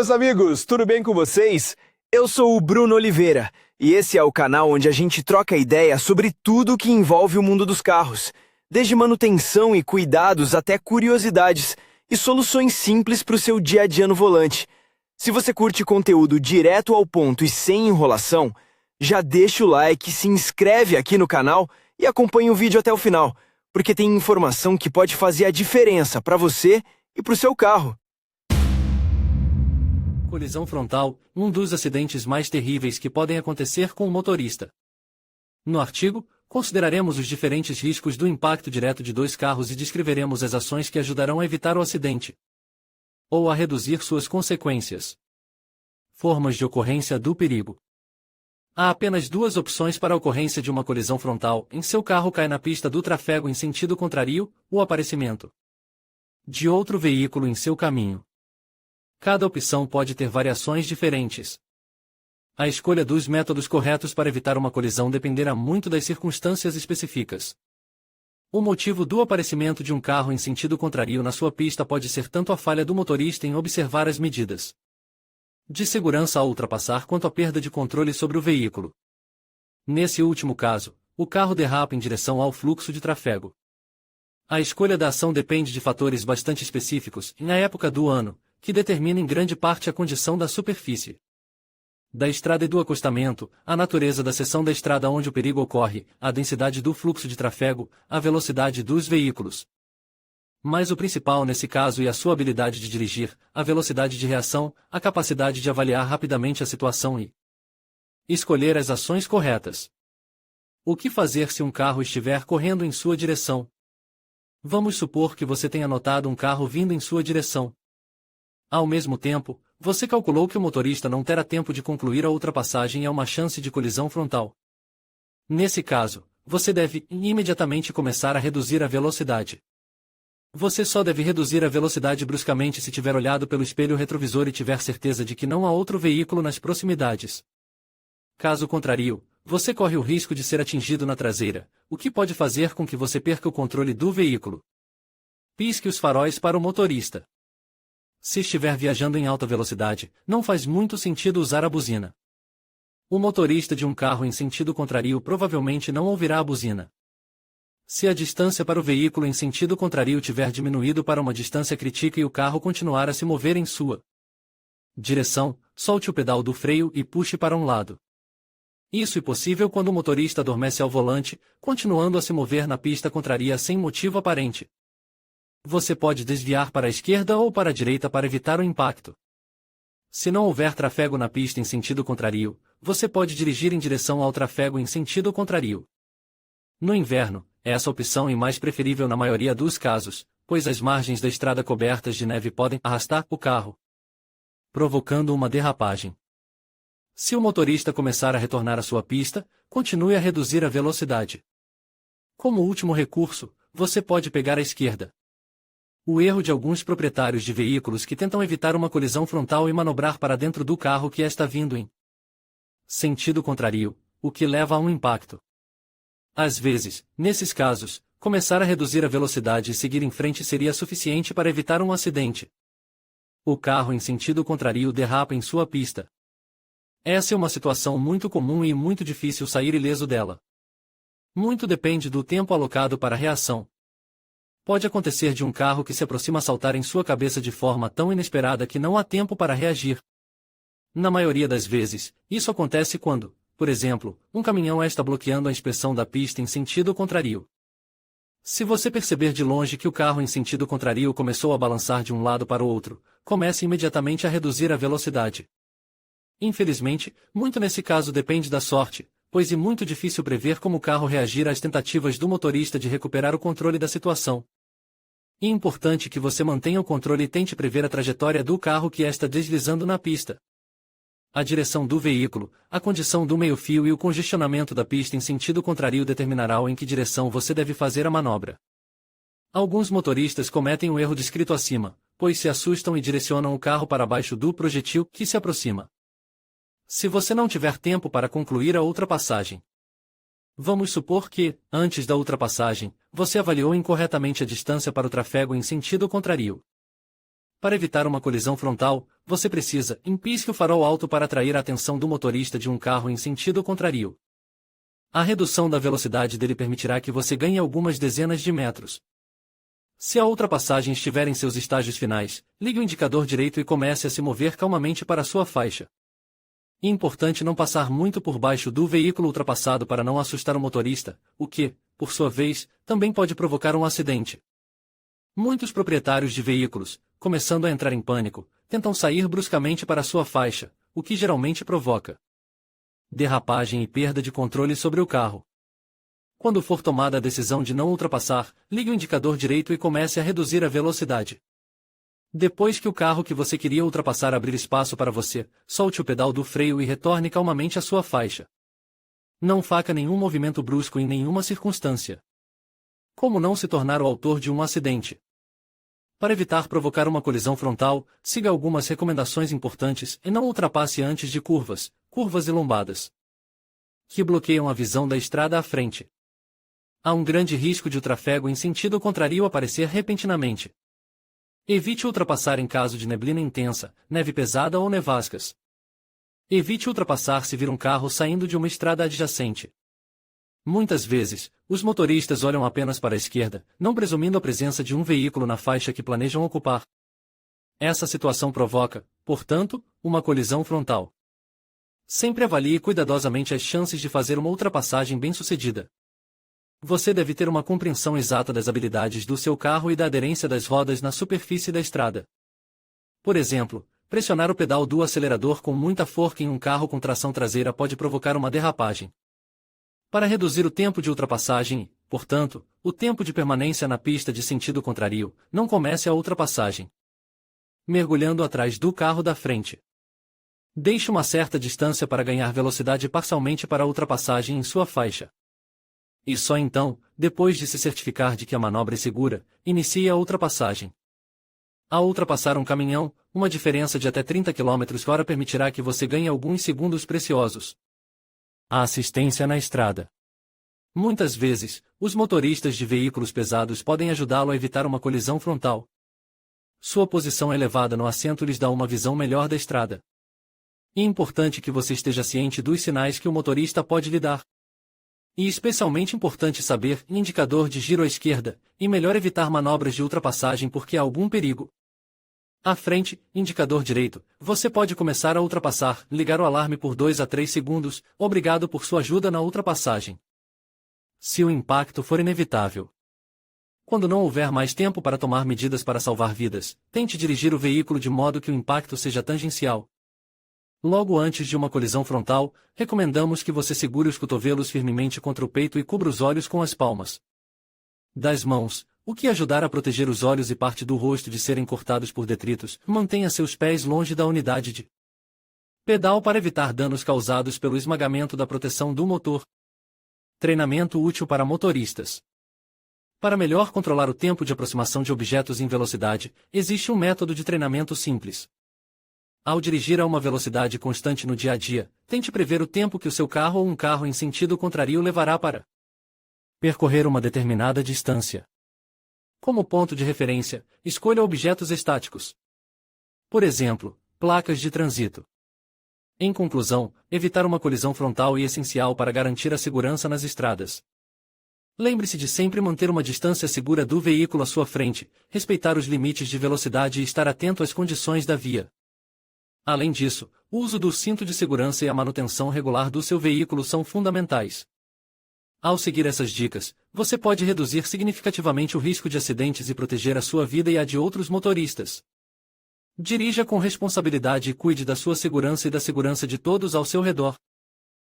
meus amigos, tudo bem com vocês? Eu sou o Bruno Oliveira e esse é o canal onde a gente troca ideia sobre tudo que envolve o mundo dos carros, desde manutenção e cuidados até curiosidades e soluções simples para o seu dia a dia no volante. Se você curte conteúdo direto ao ponto e sem enrolação, já deixa o like, se inscreve aqui no canal e acompanha o vídeo até o final, porque tem informação que pode fazer a diferença para você e para o seu carro. Colisão frontal, um dos acidentes mais terríveis que podem acontecer com o motorista. No artigo, consideraremos os diferentes riscos do impacto direto de dois carros e descreveremos as ações que ajudarão a evitar o acidente ou a reduzir suas consequências. Formas de ocorrência do perigo. Há apenas duas opções para a ocorrência de uma colisão frontal: em seu carro cai na pista do trafego em sentido contrário, o aparecimento de outro veículo em seu caminho. Cada opção pode ter variações diferentes. A escolha dos métodos corretos para evitar uma colisão dependerá muito das circunstâncias específicas. O motivo do aparecimento de um carro em sentido contrário na sua pista pode ser tanto a falha do motorista em observar as medidas de segurança ao ultrapassar quanto a perda de controle sobre o veículo. Nesse último caso, o carro derrapa em direção ao fluxo de trafego. A escolha da ação depende de fatores bastante específicos e na época do ano, que determina em grande parte a condição da superfície da estrada e do acostamento, a natureza da seção da estrada onde o perigo ocorre, a densidade do fluxo de trafego, a velocidade dos veículos. Mas o principal nesse caso é a sua habilidade de dirigir, a velocidade de reação, a capacidade de avaliar rapidamente a situação e escolher as ações corretas. O que fazer se um carro estiver correndo em sua direção? Vamos supor que você tenha notado um carro vindo em sua direção. Ao mesmo tempo, você calculou que o motorista não terá tempo de concluir a ultrapassagem e há uma chance de colisão frontal. Nesse caso, você deve imediatamente começar a reduzir a velocidade. Você só deve reduzir a velocidade bruscamente se tiver olhado pelo espelho retrovisor e tiver certeza de que não há outro veículo nas proximidades. Caso contrário, você corre o risco de ser atingido na traseira, o que pode fazer com que você perca o controle do veículo. Pisque os faróis para o motorista. Se estiver viajando em alta velocidade, não faz muito sentido usar a buzina. O motorista de um carro em sentido contrário provavelmente não ouvirá a buzina. Se a distância para o veículo em sentido contrário tiver diminuído para uma distância crítica e o carro continuar a se mover em sua direção, solte o pedal do freio e puxe para um lado. Isso é possível quando o motorista adormece ao volante, continuando a se mover na pista contrária sem motivo aparente. Você pode desviar para a esquerda ou para a direita para evitar o impacto. Se não houver trafego na pista em sentido contrário, você pode dirigir em direção ao trafego em sentido contrário. No inverno, essa opção é mais preferível na maioria dos casos, pois as margens da estrada cobertas de neve podem arrastar o carro, provocando uma derrapagem. Se o motorista começar a retornar à sua pista, continue a reduzir a velocidade. Como último recurso, você pode pegar a esquerda. O erro de alguns proprietários de veículos que tentam evitar uma colisão frontal e manobrar para dentro do carro que está vindo em sentido contrário, o que leva a um impacto. Às vezes, nesses casos, começar a reduzir a velocidade e seguir em frente seria suficiente para evitar um acidente. O carro em sentido contrário derrapa em sua pista. Essa é uma situação muito comum e muito difícil sair ileso dela. Muito depende do tempo alocado para a reação. Pode acontecer de um carro que se aproxima saltar em sua cabeça de forma tão inesperada que não há tempo para reagir. Na maioria das vezes, isso acontece quando, por exemplo, um caminhão está bloqueando a inspeção da pista em sentido contrário. Se você perceber de longe que o carro em sentido contrário começou a balançar de um lado para o outro, comece imediatamente a reduzir a velocidade. Infelizmente, muito nesse caso depende da sorte, pois é muito difícil prever como o carro reagir às tentativas do motorista de recuperar o controle da situação. É importante que você mantenha o controle e tente prever a trajetória do carro que está deslizando na pista. A direção do veículo, a condição do meio-fio e o congestionamento da pista em sentido contrário determinarão em que direção você deve fazer a manobra. Alguns motoristas cometem o erro descrito acima, pois se assustam e direcionam o carro para baixo do projetil que se aproxima. Se você não tiver tempo para concluir a ultrapassagem, vamos supor que, antes da ultrapassagem, você avaliou incorretamente a distância para o trafego em sentido contrário. Para evitar uma colisão frontal, você precisa, pisque o farol alto para atrair a atenção do motorista de um carro em sentido contrário. A redução da velocidade dele permitirá que você ganhe algumas dezenas de metros. Se a ultrapassagem estiver em seus estágios finais, ligue o indicador direito e comece a se mover calmamente para sua faixa. É importante não passar muito por baixo do veículo ultrapassado para não assustar o motorista, o que, por sua vez, também pode provocar um acidente. Muitos proprietários de veículos, começando a entrar em pânico, tentam sair bruscamente para sua faixa, o que geralmente provoca derrapagem e perda de controle sobre o carro. Quando for tomada a decisão de não ultrapassar, ligue o indicador direito e comece a reduzir a velocidade. Depois que o carro que você queria ultrapassar abrir espaço para você, solte o pedal do freio e retorne calmamente à sua faixa. Não faça nenhum movimento brusco em nenhuma circunstância. Como não se tornar o autor de um acidente? Para evitar provocar uma colisão frontal, siga algumas recomendações importantes e não ultrapasse antes de curvas e lombadas, que bloqueiam a visão da estrada à frente. Há um grande risco de o tráfego em sentido contrário aparecer repentinamente. Evite ultrapassar em caso de neblina intensa, neve pesada ou nevascas. Evite ultrapassar se vir um carro saindo de uma estrada adjacente. Muitas vezes, os motoristas olham apenas para a esquerda, não presumindo a presença de um veículo na faixa que planejam ocupar. Essa situação provoca, portanto, uma colisão frontal. Sempre avalie cuidadosamente as chances de fazer uma ultrapassagem bem-sucedida. Você deve ter uma compreensão exata das habilidades do seu carro e da aderência das rodas na superfície da estrada. Por exemplo, pressionar o pedal do acelerador com muita força em um carro com tração traseira pode provocar uma derrapagem. Para reduzir o tempo de ultrapassagem e, portanto, o tempo de permanência na pista de sentido contrário, não comece a ultrapassagem mergulhando atrás do carro da frente. Deixe uma certa distância para ganhar velocidade parcialmente para a ultrapassagem em sua faixa. E só então, depois de se certificar de que a manobra é segura, inicie a ultrapassagem. Ao ultrapassar um caminhão, uma diferença de até 30 km/h permitirá que você ganhe alguns segundos preciosos. A assistência na estrada. Muitas vezes, os motoristas de veículos pesados podem ajudá-lo a evitar uma colisão frontal. Sua posição elevada no assento lhes dá uma visão melhor da estrada. É importante que você esteja ciente dos sinais que o motorista pode lhe dar. E especialmente importante saber indicador de giro à esquerda, e melhor evitar manobras de ultrapassagem porque há algum perigo. À frente, indicador direito, você pode começar a ultrapassar, ligar o alarme por 2 a 3 segundos, obrigado por sua ajuda na ultrapassagem. Se o impacto for inevitável. Quando não houver mais tempo para tomar medidas para salvar vidas, tente dirigir o veículo de modo que o impacto seja tangencial. Logo antes de uma colisão frontal, recomendamos que você segure os cotovelos firmemente contra o peito e cubra os olhos com as palmas das mãos, o que ajudará a proteger os olhos e parte do rosto de serem cortados por detritos. Mantenha seus pés longe da unidade de pedal para evitar danos causados pelo esmagamento da proteção do motor. Treinamento útil para motoristas. Para melhor controlar o tempo de aproximação de objetos em velocidade, existe um método de treinamento simples. Ao dirigir a uma velocidade constante no dia a dia, tente prever o tempo que o seu carro ou um carro em sentido contrário levará para percorrer uma determinada distância. Como ponto de referência, escolha objetos estáticos. Por exemplo, placas de trânsito. Em conclusão, evitar uma colisão frontal é essencial para garantir a segurança nas estradas. Lembre-se de sempre manter uma distância segura do veículo à sua frente, respeitar os limites de velocidade e estar atento às condições da via. Além disso, o uso do cinto de segurança e a manutenção regular do seu veículo são fundamentais. Ao seguir essas dicas, você pode reduzir significativamente o risco de acidentes e proteger a sua vida e a de outros motoristas. Dirija com responsabilidade e cuide da sua segurança e da segurança de todos ao seu redor.